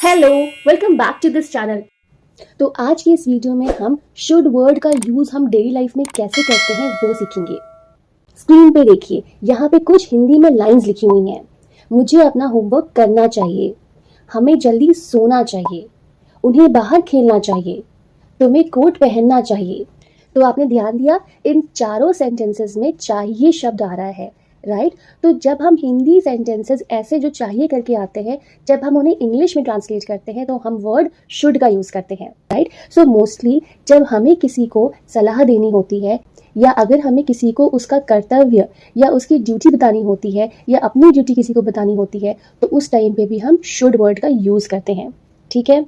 Hello, welcome back to this channel. तो आज की इस वीडियो में हम शुड वर्ड का यूज हम डेली लाइफ में कैसे करते हैं वो सीखेंगे। स्क्रीन पे देखिए, यहाँ पे कुछ हिंदी में लाइंस लिखी हुई हैं। मुझे अपना होमवर्क करना चाहिए, हमें जल्दी सोना चाहिए, उन्हें बाहर खेलना चाहिए, तुम्हें कोट पहनना चाहिए। तो आपने ध्यान दिया, इन चारों सेंटेंसेस में चाहिए शब्द आ रहा है, राइट। तो जब हम हिंदी सेंटेंसेस ऐसे जो चाहिए करके आते हैं, जब हम उन्हें इंग्लिश में ट्रांसलेट करते हैं तो हम वर्ड शुड का यूज करते हैं, राइट। सो मोस्टली जब हमें किसी को सलाह देनी होती है या अगर हमें किसी को उसका कर्तव्य या उसकी ड्यूटी बतानी होती है या अपनी ड्यूटी किसी को बतानी होती है, तो उस टाइम पे भी हम शुड वर्ड का यूज करते हैं, ठीक है।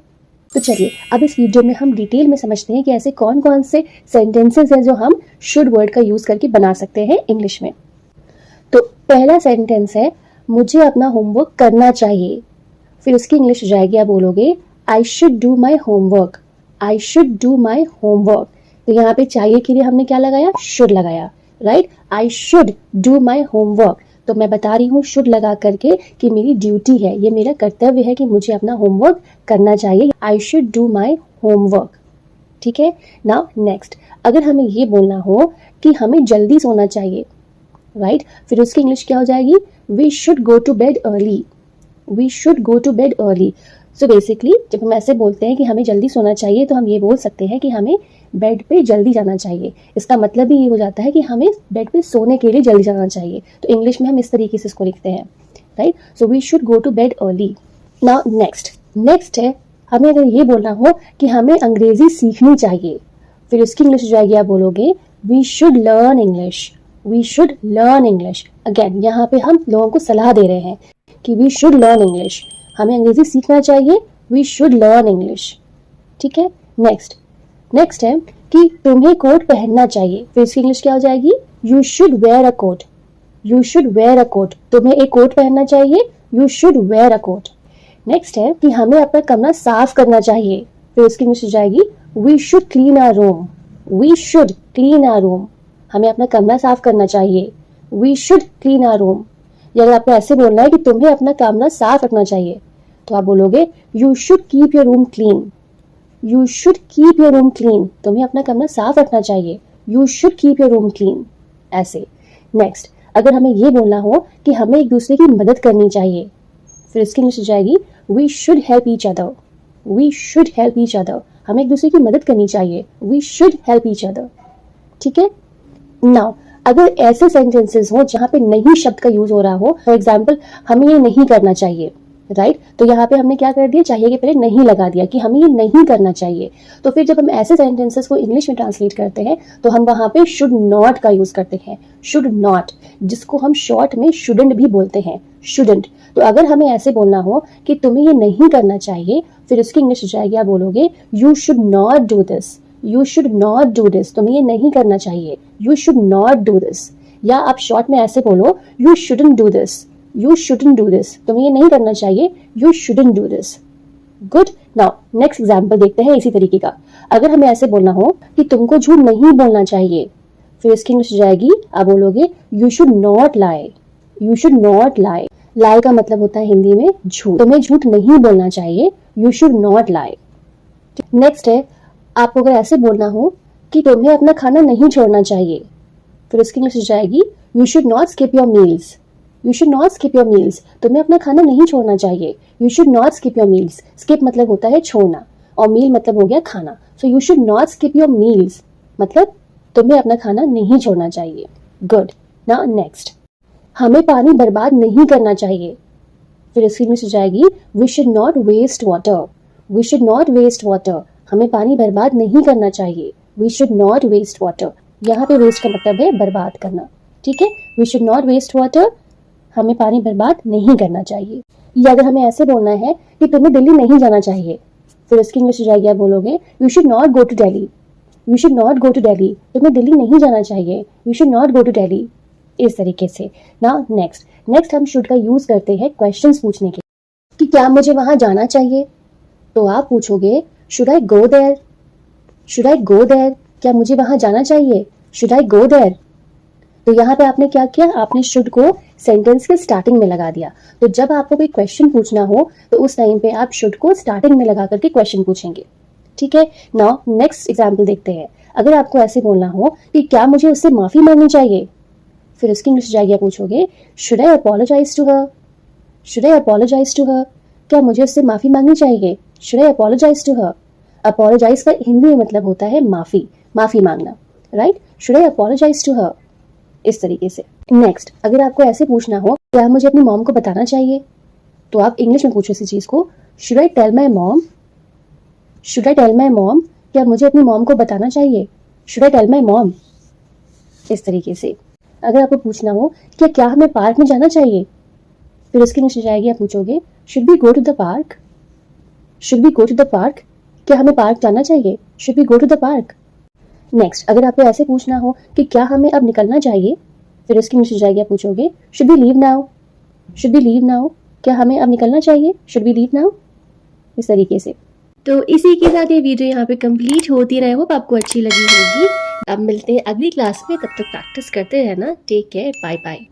तो चलिए अब इस वीडियो में हम डिटेल में समझते हैं कि ऐसे कौन कौन से सेंटेंसेस हैं जो हम शुड वर्ड का यूज करके बना सकते हैं इंग्लिश में। तो पहला सेंटेंस है, मुझे अपना होमवर्क करना चाहिए। फिर उसकी इंग्लिश हो जाएगी, आप बोलोगे I should do my homework, I should do my homework. तो यहाँ पे चाहिए के लिए हमने क्या लगाया, शुड लगाया, right. I should do my homework, तो मैं बता रही हूँ शुड लगा करके कि मेरी ड्यूटी है, ये मेरा कर्तव्य है कि मुझे अपना होमवर्क करना चाहिए। I should do my homework, ठीक है। नाउ नेक्स्ट, अगर हमें ये बोलना हो कि हमें जल्दी सोना चाहिए, राइट, फिर उसकी इंग्लिश क्या हो जाएगी, we should go to bed early, we should go to bed early. So basically जब हम ऐसे बोलते हैं कि हमें जल्दी सोना चाहिए तो हम ये बोल सकते हैं कि हमें बेड पे जल्दी जाना चाहिए। इसका मतलब भी ये हो जाता है कि हमें बेड पे सोने के लिए जल्दी जाना चाहिए। तो इंग्लिश में हम इस तरीके से इसको लिखते हैं, right. So we should go to bed early. Now next है, हमें अगर ये बोलना हो कि हमें अंग्रेजी सीखनी चाहिए, फिर उसकी इंग्लिश हो जाएगी, आप बोलोगे we should learn English, we should learn English. Again यहाँ पे हम लोगों को सलाह दे रहे हैं कि वी शुड लर्न इंग्लिश, हमें अंग्रेजी सीखना चाहिए, वी शुड लर्न इंग्लिश, ठीक है। नेक्स्ट है कि तुम्हें कोट पहनना चाहिए, फिर इसकी इंग्लिश क्या हो जाएगी, you should wear a coat, you should wear a coat, तुम्हें एक कोट पहनना चाहिए, you should wear a coat. Next है कि हमें अपना कमरा साफ करना चाहिए, फिर उसकी इंग्लिश हो जाएगी we should clean our room, we should clean our room, हमें अपना कमरा साफ करना चाहिए, we should clean our room. या अगर आपको ऐसे बोलना है कि तुम्हें अपना कमरा साफ रखना चाहिए, तो आप बोलोगे you should keep your room clean, you should keep your room clean, तुम्हें अपना कमरा साफ रखना चाहिए, you should keep your room clean, ऐसे। नेक्स्ट, अगर हमें ये बोलना हो कि हमें एक दूसरे की मदद करनी चाहिए, फिर इसकी इंग्लिश हो जाएगी we should help each other, we should help each other, हमें एक दूसरे की मदद करनी चाहिए, we should help each other, ठीक है। नाउ अगर ऐसे सेंटेंसेस हो जहां पे नहीं शब्द का यूज हो रहा हो, फॉर एग्जाम्पल हमें ये नहीं करना चाहिए, राइट, तो यहाँ पे हमने क्या कर दिया, चाहिए के पहले नहीं लगा दिया कि हमें ये नहीं करना चाहिए। तो फिर जब हम ऐसे सेंटेंसेस को इंग्लिश में ट्रांसलेट करते हैं तो हम वहां पे शुड नॉट का यूज करते हैं, शुड नॉट, जिसको हम शॉर्ट में शुडंट भी बोलते हैं, शुडंट। तो अगर हमें ऐसे बोलना हो कि तुम्हें ये नहीं करना चाहिए, फिर उसकी इंग्लिश हो जाएगी, आप बोलोगे you should not do this, you should not do this, तुम्हें ये नहीं करना चाहिए, you should not do this. या आप शॉर्ट में ऐसे बोलो you shouldn't do this, you shouldn't do this, तुम्हें ये नहीं करना चाहिए, you shouldn't do this. Good. Now next example देखते हैं इसी तरीके का। अगर हमें ऐसे बोलना हो कि तुमको झूठ नहीं बोलना चाहिए, फिर इसकी इंग्लिश हो जाएगी, आप बोलोगे you should not lie, you should not lie. Lie का मतलब होता है हिंदी में झूठ, तुम्हें झूठ नहीं बोलना चाहिए, you should not lie. Next है, आपको अगर ऐसे बोलना हो कि तुम्हें अपना खाना नहीं छोड़ना चाहिए, फिर इसकी इंग्लिश हो जाएगी you should not skip your meals, you should not skip your meals, तुम्हें अपना खाना नहीं छोड़ना चाहिए, you should not skip your meals. Skip मतलब होता है छोड़ना और मील मतलब हो गया खाना, so you should not skip your meals मतलब तुम्हें अपना खाना नहीं छोड़ना चाहिए। गुड। नाउ नेक्स्ट, हमें पानी बर्बाद नहीं करना चाहिए, फिर इसकी इंग्लिश हो जाएगी we should not waste water, we should not waste water, हमें पानी बर्बाद नहीं करना चाहिए, we should not waste water. यहाँ पे वेस्ट का मतलब है बर्बाद करना, ठीक है, we should not waste water, हमें पानी बर्बाद नहीं करना चाहिए। या अगर हमें ऐसे बोलना है कि तुम्हें दिल्ली नहीं जाना चाहिए, फिर उसकी इंग्लिश हो जाएगी, आप बोलोगे you should not go to Delhi, you should not go to Delhi, तुम्हें दिल्ली नहीं जाना चाहिए, you should not go to Delhi, इस तरीके से ना। नेक्स्ट हम शुड का यूज करते हैं क्वेश्चंस पूछने के, कि क्या मुझे वहां जाना चाहिए, तो आप पूछोगे should I go there, should I go there, क्या मुझे वहां जाना चाहिए, शुड आई गो देयर। तो यहाँ पे आपने क्या किया, आपने शुड को सेंटेंस के स्टार्टिंग में लगा दिया। तो जब आपको कोई क्वेश्चन पूछना हो तो उस टाइम पे आप शुड को स्टार्टिंग में लगा करके क्वेश्चन पूछेंगे। ठीक है, नाउ नेक्स्ट एग्जाम्पल देखते हैं। अगर आपको ऐसे बोलना हो कि क्या मुझे उससे माफी मांगनी चाहिए, फिर उसकी इंग्लिश जाएगी, आप पूछोगे should I apologise to her, should I apologise to her, क्या मुझे उससे माफी मांगनी चाहिए, should I apologise to her. Apologise का हिंदी में मतलब होता है माफी, माफी मांगना, right, should I apologise to her, इस तरीके से। नेक्स्ट, अगर आपको ऐसे पूछना हो क्या मुझे अपनी मॉम को बताना चाहिए, तो आप इंग्लिश में पूछो इसी चीज को, should I tell my mom, should I tell my mom, क्या मुझे अपनी मॉम को बताना चाहिए, should I tell my mom, इस तरीके से। अगर आपको पूछना हो कि क्या हमें पार्क में जाना चाहिए, फिर उसकी इंग्लिश जाएगी, आप पूछोगे should we go to the park, should we go to the park, क्या हमें पार्क जाना चाहिए, should we go to the park. Next, अगर आपको ऐसे पूछना हो कि क्या हमें अब निकलना चाहिए, फिर उसकी इंग्लिश जाएगी, आप पूछोगे should we leave now, should we leave now, क्या हमें अब निकलना चाहिए, शुड वी लीव नाउ, इस तरीके से। तो इसी के साथ ये वीडियो यहाँ पे कंप्लीट होती रहे, होप आपको अच्छी लगी होगी। अब मिलते हैं अगली क्लास में, तब तक प्रैक्टिस करते रहना। Take care, bye bye.